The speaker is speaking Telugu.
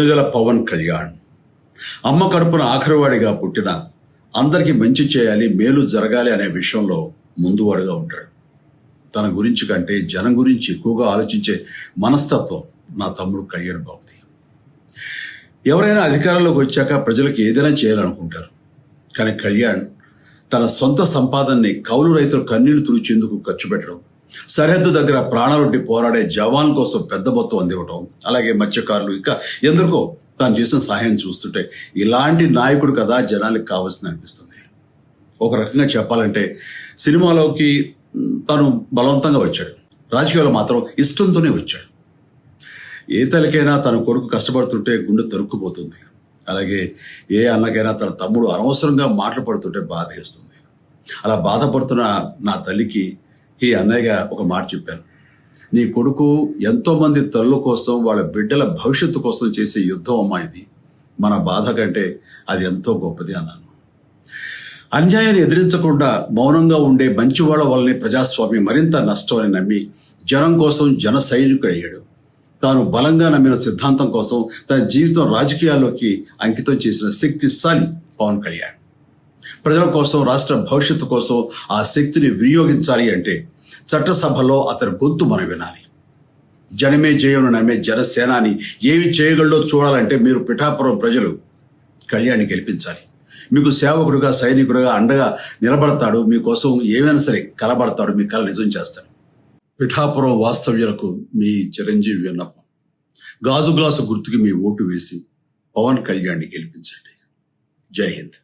కొణిదెల పవన్ కళ్యాణ్ అమ్మ కడుపున ఆఖరివాడిగా పుట్టిన అందరికీ మంచి చేయాలి, మేలు జరగాలి అనే విషయంలో ముందువాడుగా ఉంటాడు. తన గురించి కంటే జనం గురించి ఎక్కువగా ఆలోచించే మనస్తత్వం నా తమ్ముడు కళ్యాణ్ బాబుది. ఎవరైనా అధికారంలోకి వచ్చాక ప్రజలకు ఏదైనా చేయాలనుకుంటారు. కానీ కళ్యాణ్ తన సొంత సంపాదనని కౌలు రైతులు కన్నీళ్లు తుడిచేందుకు ఖర్చు పెట్టడం, సరిహద్దు దగ్గర ప్రాణాలొడ్డి పోరాడే జవాన్ కోసం పెద్ద మొత్తం అందివ్వటం, అలాగే మత్స్యకారులు ఇంకా ఎందరికో తాను చేసిన సహాయం చూస్తుంటే ఇలాంటి నాయకుడు కదా జనానికి కావాల్సింది అనిపిస్తుంది. ఒక రకంగా చెప్పాలంటే సినిమాలోకి తను బలవంతంగా వచ్చాడు, రాజకీయాల్లో మాత్రం ఇష్టంతోనే వచ్చాడు. ఏ తల్లికైనా తన కొడుకు కష్టపడుతుంటే గుండె తరుక్కుపోతుంది. అలాగే ఏ అన్నకైనా తన తమ్ముడు అనవసరంగా మాటలు పడుతుంటే బాధ వేస్తుంది. అలా బాధపడుతున్న నా తల్లికి ఈ అన్నయ్యగా ఒక మాట చెప్పాను. నీ కొడుకు ఎంతోమంది తల్లుల కోసం, వాళ్ళ బిడ్డల భవిష్యత్తు కోసం చేసే యుద్ధం అమ్మా ఇది. మన బాధ కంటే అది ఎంతో గొప్పది అన్నాను. అన్యాయాన్ని ఎదిరించకుండా మౌనంగా ఉండే మంచివాళ్ళ వల్లనే ప్రజాస్వామ్యం మరింత నష్టం అని నమ్మి జనం కోసం జన సైనికుడయ్యాడు. తాను బలంగా నమ్మిన సిద్ధాంతం కోసం తన జీవితం రాజకీయాల్లోకి అంకితం చేసిన శక్తిశాలి పవన్ కళ్యాణ్. ప్రజల కోసం, రాష్ట్ర భవిష్యత్తు కోసం ఆ శక్తిని వినియోగించాలి అంటే చట్టసభలో అతని గొంతు మనం వినాలి. జనమే జయను నమ్మే జనసేనాని ఏమి చేయగలడో చూడాలంటే మీరు పిఠాపురం ప్రజలు కళ్యాణ్ని గెలిపించాలి. మీకు సేవకుడుగా, సైనికుడుగా అండగా నిలబడతాడు. మీకోసం ఏమైనా సరే కలబడతాడు, మీ కళ నిజం చేస్తాడు. పిఠాపురం వాస్తవ్యులకు మీ చిరంజీవి విన్నపం, గాజు గ్లాసు గుర్తుకి మీ ఓటు వేసి పవన్ కళ్యాణ్ని గెలిపించండి. జై హింద్.